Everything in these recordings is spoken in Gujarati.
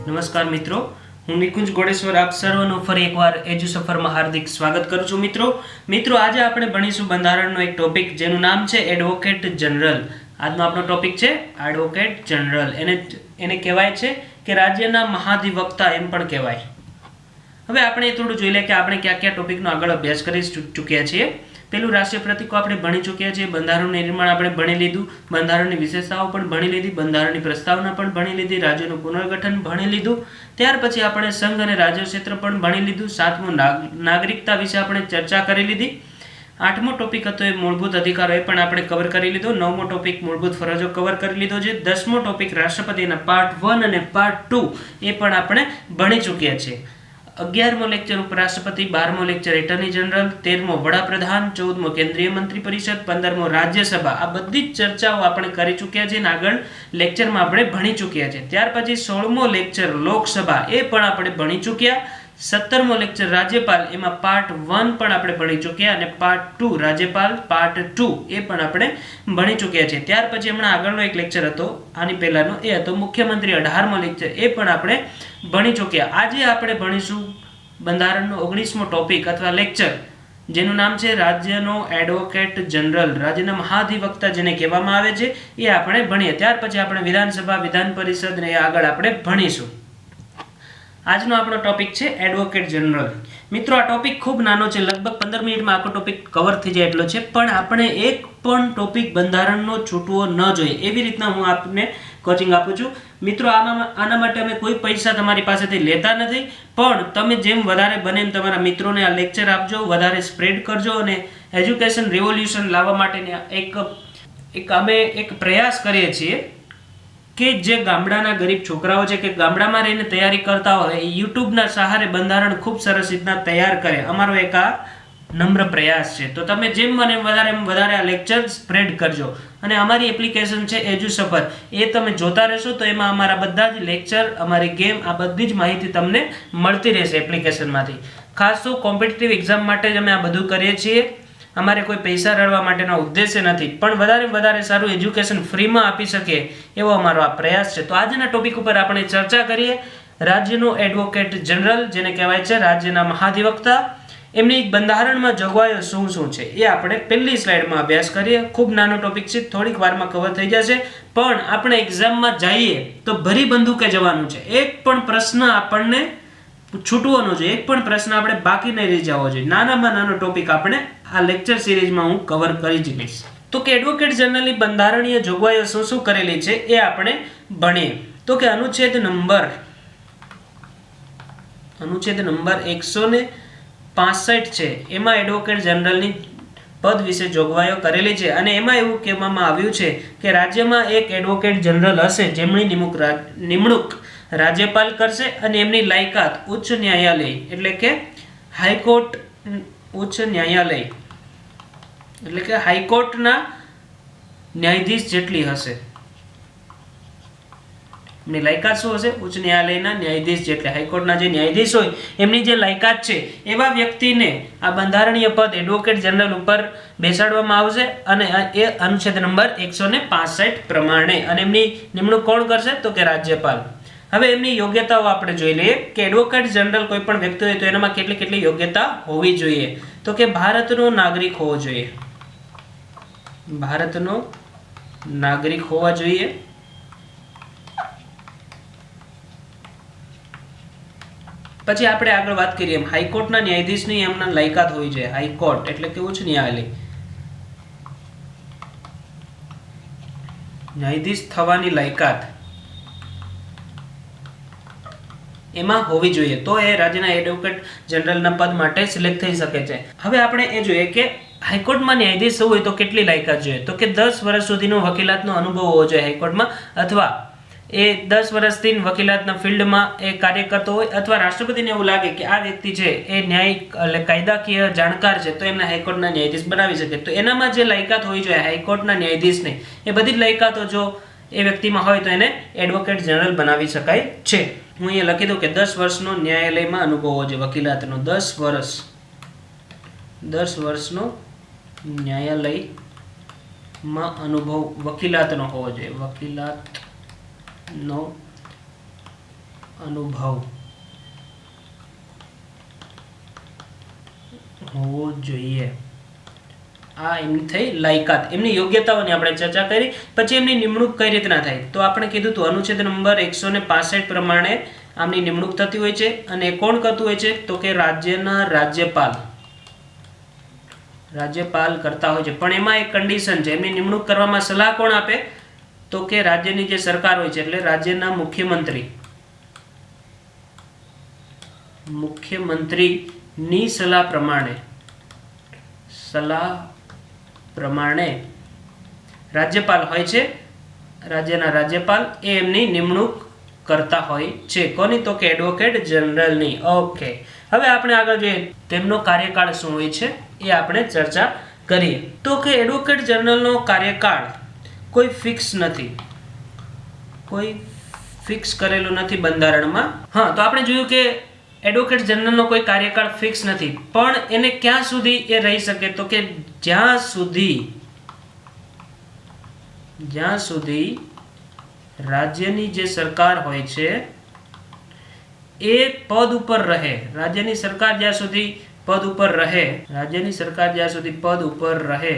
નમસ્કાર મિત્રો, હું નિકુંજ ગોડેશ્વર આપ સર્વનું ફરી એકવાર એજ્યુ સફરમાં હાર્દિક સ્વાગત કરું છું. મિત્રો આજે આપણે ભણીશું બંધારણનો એક ટોપિક જેનું નામ છે એડવોકેટ જનરલ. આજનો આપણો ટોપિક છે એડવોકેટ જનરલ. એને કહેવાય છે કે રાજ્યના મહાધિવક્તા એમ પણ કહેવાય. હવે આપણે થોડું જોઈ લે કે આપણે કયા કયા ટોપિકનો આગળ અભ્યાસ કરી ચૂક્યા છીએ. પેલું રાષ્ટ્રીય પ્રતીકો આપણે ભણી ચૂક્યા છીએ, બંધારણનું નિર્માણ આપણે ભણી લીધું, બંધારણની વિશેષતાઓ પણ ભણી લીધી, બંધારણની પ્રસ્તાવના પણ ભણી લીધી, રાજ્યનું પુનર્ગઠન ભણી લીધું. ત્યાર પછી આપણે સંઘ અને રાજ્ય ક્ષેત્ર પણ ભણી લીધું. સાતમું નાગરિકતા વિશે આપણે ચર્ચા કરી લીધી. આઠમો ટોપિક હતો એ મૂળભૂત અધિકારો, એ પણ આપણે કવર કરી લીધો. નવમો ટોપિક મૂળભૂત ફરજો કવર કરી લીધો છે. 10મો ટોપિક રાષ્ટ્રપતિના પાર્ટ 1 અને પાર્ટ 2 એ પણ આપણે ભણી ચૂક્યા છીએ. 11મો લેક્ચર ઉપરાષ્ટ્રપતિ, 12મો લેક્ચર એટર્ની જનરલ, 13મો વડાપ્રધાન, 14મો કેન્દ્રીય મંત્રી પરિષદ, 15મો રાજ્યસભા. આ બધી જ ચર્ચાઓ આપણે કરી ચૂક્યા છીએ અને આગળ લેક્ચરમાં આપણે ભણી ચૂક્યા છીએ. ત્યાર પછી 16મો લેક્ચર લોકસભા, એ પણ આપણે ભણી ચૂક્યા. 17મો લેક્ચર રાજ્યપાલ, એમાં પાર્ટ 1 પણ આપણે ભણી ચૂક્યા અને પાર્ટ 2 રાજ્યપાલ પાર્ટ 2 એ પણ આપણે ભણી ચૂક્યા છે. ત્યાર પછી હમણાં આગળનો એક લેક્ચર હતો આની પહેલાનો, એ હતો મુખ્યમંત્રી. 18મો લેક્ચર એ પણ આપણે ભણી ચૂક્યા. આજે આપણે ભણીશું બંધારણનો 19મો ટોપિક અથવા લેક્ચર જેનું નામ છે રાજ્યનો એડવોકેટ જનરલ, રાજ્યના મહાધિવક્તા જેને કહેવામાં આવે છે, એ આપણે ભણીએ. ત્યાર પછી આપણે વિધાનસભા, વિધાન પરિષદ ને આગળ આપણે ભણીશું. આજનો આપણો ટોપિક છે એડવોકેટ જનરલ. મિત્રો, આ ટોપિક ખૂબ નાનો છે, લગભગ 15 મિનિટમાં આખો ટોપિક કવર થઈ જાય એટલો છે, પણ આપણે એક પણ ટોપિક બંધારણનો છૂટવો ન જોઈએ એવી રીતના હું આપને કોચિંગ આપું છું. મિત્રો, આના માટે અમે કોઈ પૈસા તમારી પાસેથી લેતા નથી, પણ તમે જેમ વધારે બને એમ તમારા મિત્રોને આ લેક્ચર આપજો, વધારે સ્પ્રેડ કરજો અને એજ્યુકેશન રિવોલ્યુશન લાવવા માટેની અમે એક પ્રયાસ કરીએ છીએ કે જે ગામડાના ગરીબ છોકરાઓ છે કે ગામડામાં રહીને તૈયારી કરતા હોય એ યુટ્યુબના સહારે બંધારણ ખૂબ સરસ રીતના તૈયાર કરે. અમારો એક આ નમ્ર પ્રયાસ છે. તો તમે જેમ મને વધારે આ લેક્ચર સ્પ્રેડ કરજો. અને અમારી એપ્લિકેશન છે એજ્યુ સફર, એ તમે જોતા રહેશો તો એમાં અમારા બધા જ લેક્ચર, અમારી ગેમ, આ બધી જ માહિતી તમને મળતી રહેશે એપ્લિકેશનમાંથી. ખાસ તો કોમ્પિટિટિવ એક્ઝામ માટે જ અમે આ બધું કરીએ છીએ. અમારે કોઈ પૈસા રળવા માટેનો ઉદ્દેશ્ય નથી, પણ વધારે સારું એજ્યુકેશન ફ્રીમાં આપી શકે એવો અમારો આ પ્રયાસ છે. તો આજના ટોપિક ઉપર આપણે ચર્ચા કરીએ. રાજ્યનો એડવોકેટ જનરલ જેને કહેવાય છે રાજ્યના મહાધિવક્તા, એમની બંધારણમાં જોગવાઈઓ શું શું છે એ આપણે પહેલી સ્લાઇડમાં અભ્યાસ કરીએ. ખૂબ નાનો ટોપિક છે, થોડીક વારમાં કવર થઈ જશે, પણ આપણે એક્ઝામમાં જઈએ તો ભરી બંદૂકે જવાનું છે. એક પણ પ્રશ્ન આપણને છૂટવાનો જોઈએ, એક પણ પ્રશ્ન આપણે બાકી નહીં રહી જવો જોઈએ. નાનામાં નાનો ટોપિક આપણે આ લેક્ચર સિરીઝમાં હું કવર કરી જ લઈશ. તો કે એડવોકેટ જનરલની બંધારણીય જોગવાઈઓ શું શું કરેલી છે એ આપણે ભણીએ. તો કે અનુચ્છેદ નંબર 165 છે, એમાં એડવોકેટ જનરલની પદ વિશે જોગવાઈઓ કરેલી છે અને એમાં એવું કહેવામાં આવ્યું છે કે રાજ્યમાં એક એડવોકેટ જનરલ હશે જેમની નિમણૂક રાજ્યપાલ કરશે અને એમની લાયકાત ઉચ્ચ ન્યાયાલય એટલે કે હાઈકોર્ટ, ઉચ્ચ ન્યાયાલય એટલે કે હાઈકોર્ટના ન્યાયાધીશ જેટલી હશે. એમની લાયકાત શું હશે? ઉચ્ચ ન્યાયાલયના ન્યાયાધીશ જેટલી. હાઈકોર્ટના જે ન્યાયાધીશ હોય એમની જે લાયકાત છે એવા વ્યક્તિને આ બંધારણીય પદ એડવોકેટ જનરલ ઉપર બેસાડવામાં આવશે અને એ અનુચ્છેદ નંબર 165 પ્રમાણે. અને એમની નિમણૂક કોણ કરશે? તો કે રાજ્યપાલ. હવે એમની યોગ્યતાઓ આપણે જોઈ લઈએ કે એડવોકેટ જનરલ કોઈ પણ વ્યક્તિ હોય તો એનામાં કેટલી યોગ્યતા હોવી જોઈએ. તો કે ભારતનો નાગરિક હોવો જોઈએ, ભારતનો નાગરિક હોવા જોઈએ. પછી આપણે આગળ વાત કરીએ એમ હાઈકોર્ટના ન્યાયાધીશની એમના લાયકાત હોવી જોઈએ. હાઈકોર્ટ એટલે કે ઉચ્ચ ન્યાયાલય, ન્યાયાધીશ થવાની લાયકાત એમાં હોવી જોઈએ, તો એ રાજ્યના એડવોકેટ જનરલના પદ માટે સિલેક્ટ થઈ શકે છે. હવે આપણે એ જોઈએ કે હાઈકોર્ટમાં ન્યાયાધીશ હોય તો કેટલી લાયકાત જોઈએ? તો કે 10 વર્ષ સુધીનો વકીલાતનો અનુભવ હોવો જોઈએ હાઈકોર્ટમાં, અથવા એ 10 વર્ષથી વકીલાતના ફિલ્ડમાં એ કાર્ય કરતો હોય, અથવા રાષ્ટ્રપતિને એવું લાગે કે આ વ્યક્તિ છે એ ન્યાયિક કાયદાકીય જાણકાર છે તો એમને હાઈકોર્ટના ન્યાયાધીશ બનાવી શકે. તો એનામાં જે લાયકાત હોવી જોઈએ હાઈકોર્ટના ન્યાયાધીશને, એ બધી જ લાયકાતો જો એ વ્યક્તિમાં હોય તો એને એડવોકેટ જનરલ બનાવી શકાય છે. હું અહીંયા લખી દઉં કે 10 વર્ષનો ન્યાયાલયમાં અનુભવ હોવો જોઈએ, વકીલાતનો 10 વર્ષનો ન્યાયાલયમાં અનુભવ વકીલાતનો હોવો જોઈએ, વકીલાતનો અનુભવ હોવો જોઈએ. આ એમની થઈ લાયકાત, એમની યોગ્યતાઓની આપણે ચર્ચા કરી. પછી એમની નિમણૂક કઈ રીતના થાય, તો આપણે કીધું હતું અનુચ્છેદ નંબર 165 પ્રમાણે આમની નિમણૂક થતી હોય છે. અને કોણ કરતું હોય છે, તો કે રાજ્યના રાજ્યપાલ કરતા હોય છે. પણ એમાં એક કન્ડિશન છે, એમની નિમણૂક કરવામાં સલાહ કોણ આપે, તો કે રાજ્યની જે સરકાર હોય છે એટલે રાજ્યના મુખ્યમંત્રીની સલાહ પ્રમાણે રાજ્યપાલ હોય છે, રાજ્યના રાજ્યપાલ એ એમની નિમણૂક કરતા હોય છે. કોની, તો કે એડવોકેટ જનરલની. ઓકે, હવે આપણે આગળ જોઈએ તેમનો કાર્યકાળ શું હોય છે એ આપણે ચર્ચા કરીએ. તો કે એડવોકેટ જનરલનો કાર્યકાળ કોઈ ફિક્સ નથી, કોઈ ફિક્સ કરેલું નથી બંધારણમાં. હા, તો આપણે જોયું કે એડવોકેટ જનરલનો કોઈ કાર્યકાળ ફિક્સ નથી, પણ એને ક્યાં સુધી એ રહી શકે, તો કે જ્યાં સુધી રાજ્યની જે સરકાર હોય છે એ પદ ઉપર રહે. રાજ્યની સરકાર જ્યાં સુધી પદ ઉપર રહે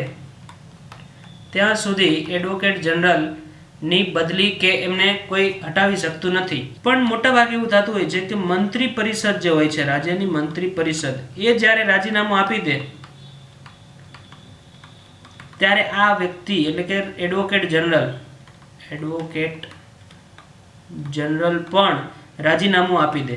ત્યાં સુધી એડવોકેટ જનરલ ની બદલી કે એમને કોઈ હટાવી શકતું નથી. પણ મોટા ભાગે એવું થતું હોય છે કે મંત્રી પરિષદ જે હોય છે, રાજ્યની મંત્રી પરિષદ, એ જ્યારે રાજીનામું આપી દે ત્યારે આ વ્યક્તિ એટલે કે એડવોકેટ જનરલ પણ રાજીનામું આપી દે.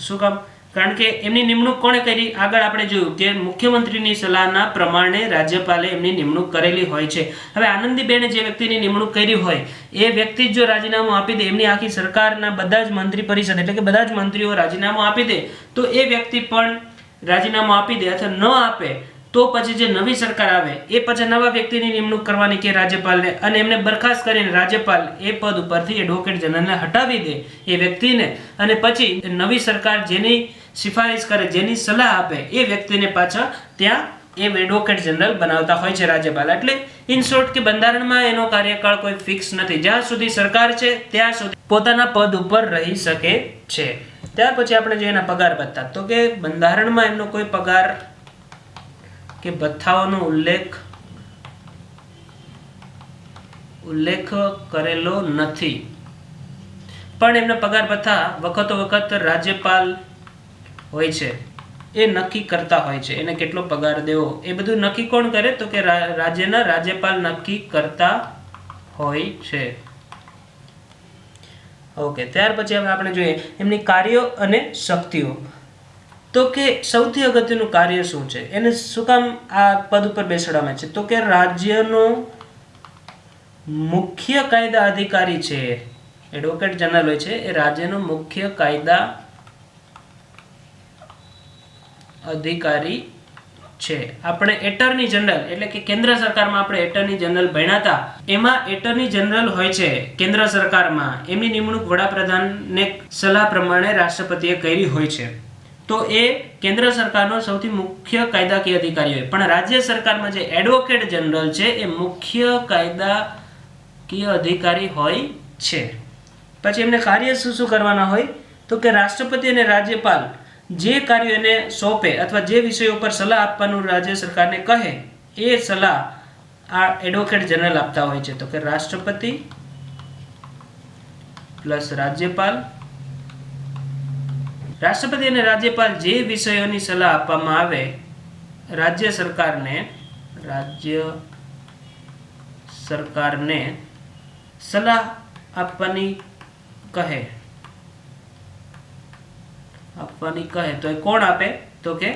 શું કામ? કારણ કે એમની નિમણૂક કોણે કરી, આગળ આપણે જોયું કે મુખ્યમંત્રીની સલાહના પ્રમાણે રાજ્યપાલે એમની નિમણૂક કરેલી હોય છે. હવે આનંદીબેને જે વ્યક્તિની નિમણૂક કરી હોય એ વ્યક્તિ જો રાજીનામું આપી દે, એમની આખી સરકારના બધા જ મંત્રી પરિષદ એટલે કે બધા જ મંત્રીઓ રાજીનામું આપી દે, તો એ વ્યક્તિ પણ રાજીનામું આપી દે અથવા ન આપે તો પછી જે નવી સરકાર આવે એ પછી નવા વ્યક્તિની નિમણૂક કરવાની કે રાજ્યપાલને, અને એમને બરખાસ્ત કરીને રાજ્યપાલ એ પદ ઉપરથી એડવોકેટ જનરલને હટાવી દે એ વ્યક્તિને, અને પછી નવી સરકાર જેની સિફારિશ કરે, જેની સલાહ આપે એ વ્યક્તિને પાછા ત્યાં એ એડવોકેટ જનરલ બનાવતા હોય છે રાજ્યપાલ. એટલે ઇન શોર્ટ કે બંધારણમાં એનો કાર્યકાળ કોઈ ફિક્સ નથી, જ્યાં સુધી સરકાર છે ત્યાં સુધી પોતાના પદ ઉપર રહી શકે છે. ત્યાર પછી આપણે જોઈએ એના પગાર ભથ્થા. તો કે બંધારણમાં એમનો કોઈ પગાર કે ભથ્થાઓનો ઉલ્લેખ કરેલો નથી, પણ એમના પગાર ભથ્થા વખતો વખત રાજ્યપાલ હોય છે એ નક્કી કરતા હોય છે. એને કેટલો પગાર દેવો એ બધું નક્કી કોણ કરે, તો કે રાજ્યના રાજ્યપાલ નક્કી કરતા હોય છે. ઓકે, ત્યાર પછી હવે આપણે જોઈએ એમની કાર્યો અને શક્તિઓ. તો કે સૌથી અગત્યનું કાર્ય શું છે, એને શું કામ આ પદ ઉપર બેસાડવામાં છે, તો કે રાજ્યનો મુખ્ય કાયદા અધિકારી છે. એડવોકેટ જનરલ હોય છે એ રાજ્યનો મુખ્ય કાયદા અધિકારી છે. આપણે એટર્ની જનરલ એટલે કે કેન્દ્ર સરકારમાં આપણે એટર્ની જનરલ ભણ્યા હતા, એમાં એટર્ની જનરલ હોય છે કેન્દ્ર સરકારમાં, એમની નિમણૂક વડાપ્રધાનને સલાહ પ્રમાણે રાષ્ટ્રપતિએ કરી હોય છે. તો એ કેન્દ્ર સરકારનો સૌથી મુખ્ય કાયદાકીય અધિકારી હોય. પણ રાજ્ય સરકારમાં જે એડવોકેટ જનરલ છે એ મુખ્ય કાયદાકીય અધિકારી હોય છે. પછી એમને કાર્ય શું કરવાના હોય, તો કે રાષ્ટ્રપતિ અને રાજ્યપાલ જે કાર્યો એને સોંપે અથવા જે વિષયો પર સલાહ આપવાનું રાજ્ય સરકારને કહે એ સલાહ આ એડવોકેટ જનરલ આપતા હોય છે. તો કે રાષ્ટ્રપતિ પ્લસ રાષ્ટ્રપતિ અને રાજ્યપાલ જે વિષયોની સલાહ આપવામાં આવે રાજ્ય સરકારને સલાહ આપવાની કહે તો એ કોણ આપે, તો કે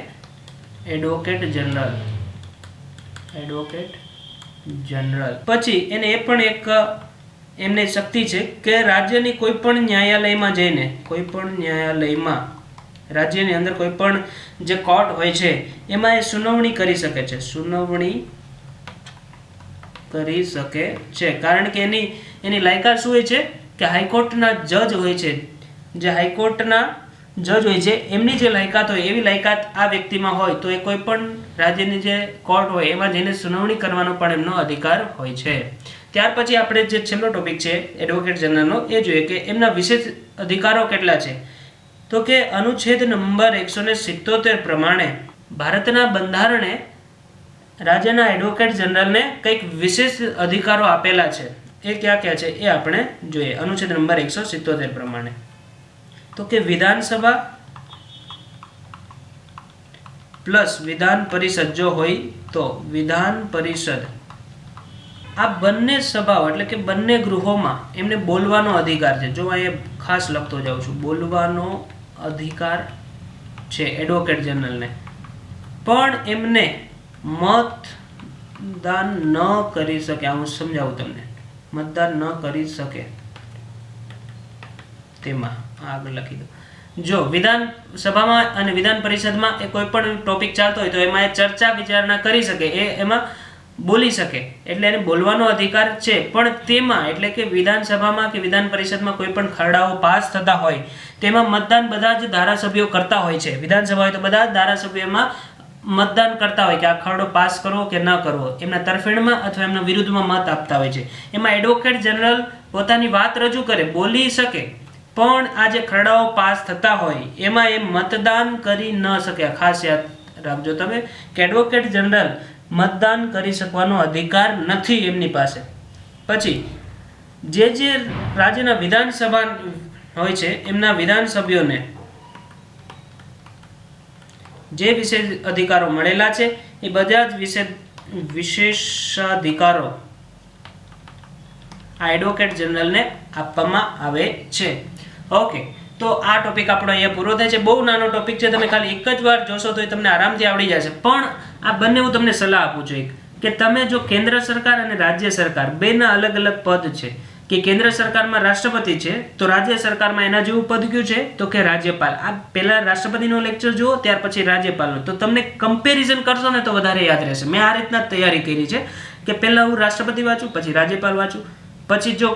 એડવોકેટ જનરલ. પછી એને એ પણ એક એમને શક્તિ છે કે રાજ્યની કોઈ પણ ન્યાયાલયમાં જઈને, રાજ્યની અંદર કોઈ પણ જે કોર્ટ હોય છે એમાં એ સુનાવણી કરી શકે છે. કારણ કે એની લાયકાત શું હોય છે કે હાઈકોર્ટના જજ હોય છે, જે હાઈકોર્ટના જજ હોય છે એમની જે લાયકાત હોય એવી લાયકાત આ વ્યક્તિમાં હોય તો એ કોઈ પણ રાજ્યની જે કોર્ટ હોય એમાં જઈને સુનાવણી કરવાનો પણ એમનો અધિકાર હોય છે. ત્યાર પછી આપણે જે છેલ્લો ટોપિક છે એડવોકેટ જનરલનો એ જોઈએ કે એમના વિશેષ અધિકારો કેટલા છે. તો કે અનુચ્છેદ નંબર 177 પ્રમાણે ભારતના બંધારણે રાજ્યના એડવોકેટ જનરલને કંઈક વિશેષ અધિકારો આપેલા છે. એ ક્યાં ક્યાં છે એ આપણે જોઈએ અનુચ્છેદ નંબર 177 પ્રમાણે. તો કે વિધાનસભા પ્લસ વિધાન પરિષદ જો હોય તો વિધાન પરિષદ આ બંને સભાઓ એટલે કે બંને ગૃહોમાં એમને બોલવાનો અધિકાર છે. જો અહીંયા ખાસ લખતો જાઉં છું, બોલવાનો અધિકાર છે એડવોકેટ જનરલને, પણ એમને મતદાન ન કરી શકે. હું સમજાવું તમને, મતદાન ન કરી શકે તેમાં આગળ લખી દો. જો વિધાનસભામાં અને વિધાન પરિષદમાં એ કોઈ પણ ટોપિક ચાલતો હોય તો એમાં એ ચર્ચા વિચારણા કરી શકે, એમાં બોલી શકે, એટલે એને બોલવાનો અધિકાર છે. પણ તેમાં એટલે કે વિધાનસભામાં કે વિધાન પરિષદમાં કોઈ પણ ખરડાઓ પાસ થતા હોય તેમાં મતદાન બધા જ ધારાસભ્યો કરતા હોય છે. વિધાનસભા હોય તો બધા જ ધારાસભ્યોમાં મતદાન કરતા હોય કે આ ખરડો પાસ કરવો કે ન કરવો, એમના તરફેણમાં અથવા એમના વિરુદ્ધમાં મત આપતા હોય છે. એમાં એડવોકેટ જનરલ પોતાની વાત રજૂ કરે, બોલી શકે, પણ આ જે ખરડાઓ પાસ થતા હોય એમાં એ મતદાન કરી ન શકે. ખાસ યાદ રાખજો તમે કે એડવોકેટ જનરલ મતદાન કરી શકવાનો અધિકાર નથી એમની પાસે. પછી જે રાજ્યના વિધાનસભા હોય છે એમના વિધાનસભ્યોને જે વિશેષ અધિકારો મળેલા છે એ બધા જ વિશેષાધિકારો આ એડવોકેટ જનરલને આપવામાં આવે છે. ઓકે, તો આ ટોપિક આપણો અહીંયા પૂરો થાય છે. બહુ નાનો ટોપિક છે, તમે ખાલી એક જ વાર જોશો તો તમને આરામથી આવડી જશે. પણ આ બંને હું તમને સલાહ આપું છું કે તમે જો કેન્દ્ર સરકાર અને રાજ્ય સરકાર બેના અલગ અલગ પદ છે, કે કેન્દ્ર સરકારમાં રાષ્ટ્રપતિ છે તો રાજ્ય સરકારમાં એના જેવું પદ કયું છે તો કે રાજ્યપાલ. આ પહેલા રાષ્ટ્રપતિનો લેક્ચર જુઓ, ત્યાર પછી રાજ્યપાલનો, તો તમને કમ્પેરિઝન કરશો ને તો વધારે યાદ રહેશે. મેં આ રીતના તૈયારી કરી છે કે પહેલા હું રાષ્ટ્રપતિ વાંચું, પછી રાજ્યપાલ વાંચું, પછી જો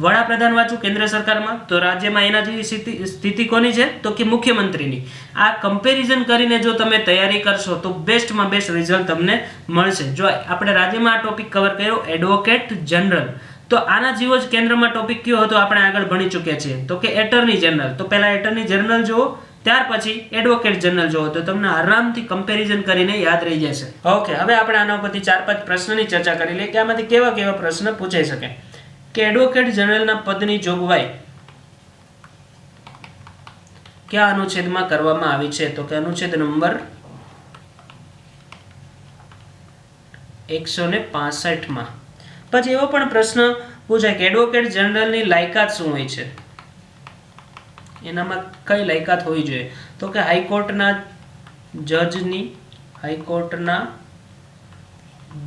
વડાપ્રધાન વાંચું કેન્દ્ર સરકારમાં તો રાજ્યમાં એના જેવી સ્થિતિ કોની છે તો કે મુખ્યમંત્રીની. આ કમ્પેરિઝન કરીને જો તમે તૈયારી કરશો તો બેસ્ટમાં બેસ્ટ રિઝલ્ટ તમને મળશે. જો આપણે રાજ્યમાં આ ટોપિક કવર કર્યો એડવોકેટ જનરલ, તો આના જેવો જ કેન્દ્રમાં ટોપિક કયો હતો આપણે આગળ ભણી ચૂક્યા છીએ તો કે એટર્ની જનરલ. તો પહેલા એટર્ની જનરલ જુઓ, ત્યાર પછી એડવોકેટ જનરલ જુઓ, તો તમને આરામથી કમ્પેરિઝન કરીને યાદ રહી જશે. ઓકે, હવે આપણે આના ઉપરથી 4-5 પ્રશ્નની ચર્ચા કરી લઈએ કે આમાંથી કેવા કેવા પ્રશ્ન પૂછાઈ શકે. કે એડવોકેટ જનરલના પદની જોગવાઈ કયા અનુચ્છેદમાં કરવામાં આવી છે તો કે અનુચ્છેદ નંબર 165 માં. પછી એવો પણ પ્રશ્ન પૂછાય કે એડવોકેટ જનરલની લાયકાત શું હોય છે, એનામાં કઈ લાયકાત હોવી જોઈએ તો કે હાઈકોર્ટના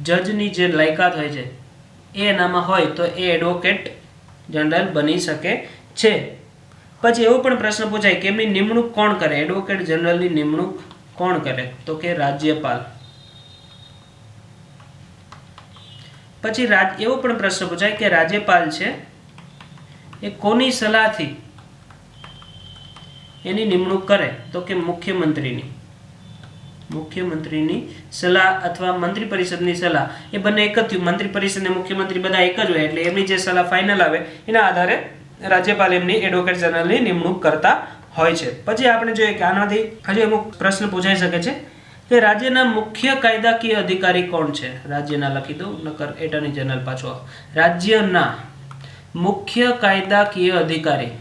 જજની જે લાયકાત હોય છે એ એનામાં હોય તો એ એડવોકેટ જનરલ બની શકે છે. પછી એવો પણ પ્રશ્ન પૂછાય કે એમની નિમણૂક કોણ કરે, એડવોકેટ જનરલની નિમણૂક કોણ કરે તો કે રાજ્યપાલ. પછી એવો પણ પ્રશ્ન પૂછાય કે રાજ્યપાલ છે એ કોની સલાહથી એની નિમણૂક કરે તો કે મુખ્યમંત્રીની સલાહ અથવા મંત્રી પરિષદની સલાહ. એ બંને એક જ થયું, મંત્રી પરિષદ અને મુખ્યમંત્રી બધા એક જ હોય, એટલે એમની જે સલાહ ફાઇનલ આવે એના આધારે રાજ્યપાલ એમની એડવોકેટ જનરલની નિમણૂક કરતા હોય છે. પછી આપણે જોઈએ કે આનાથી હજુ અમુક પ્રશ્ન પૂછાઈ શકે છે કે રાજ્યના મુખ્ય કાયદાકીય અધિકારી કોણ છે. રાજ્યના લખી દો, નકર એટર્ની જનરલ પાછો. રાજ્યના મુખ્ય કાયદાકીય અધિકારી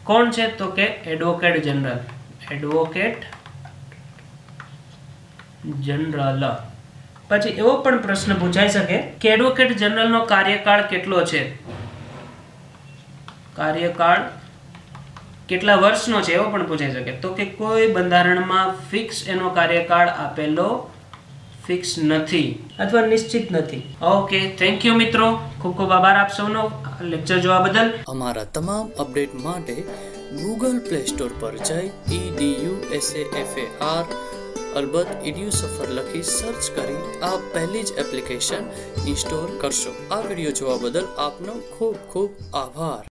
કોણ છે તો કે એડવોકેટ જનરલ. પછી એવો પણ પ્રશ્ન પૂછાઈ શકે કે એડવોકેટ જનરલનો કાર્યકાળ કેટલો છે, કાર્યકાળ કેટલા વર્ષનો છે એવો પણ પૂછાઈ શકે. તો કે કોઈ બંધારણમાં ફિક્સ એનો કાર્યકાળ આપેલો ફિક્સ નથી અથવા નિશ્ચિત નથી. ઓકે, થેન્ક યુ મિત્રો, ખૂબ ખૂબ આભાર આપ સૌનો લેક્ચર જોવા બદલ. અમારા તમામ અપડેટ માટે ગૂગલ પ્લે સ્ટોર પર જઈ EDUSAFAR અલબત્ત EDUSAFAR લખી સર્ચ કરી આપ પહેલી જ એપ્લિકેશન ઇન્સ્ટોલ કરશો. આ વિડીયો જોવા બદલ આપનો ખૂબ ખૂબ આભાર.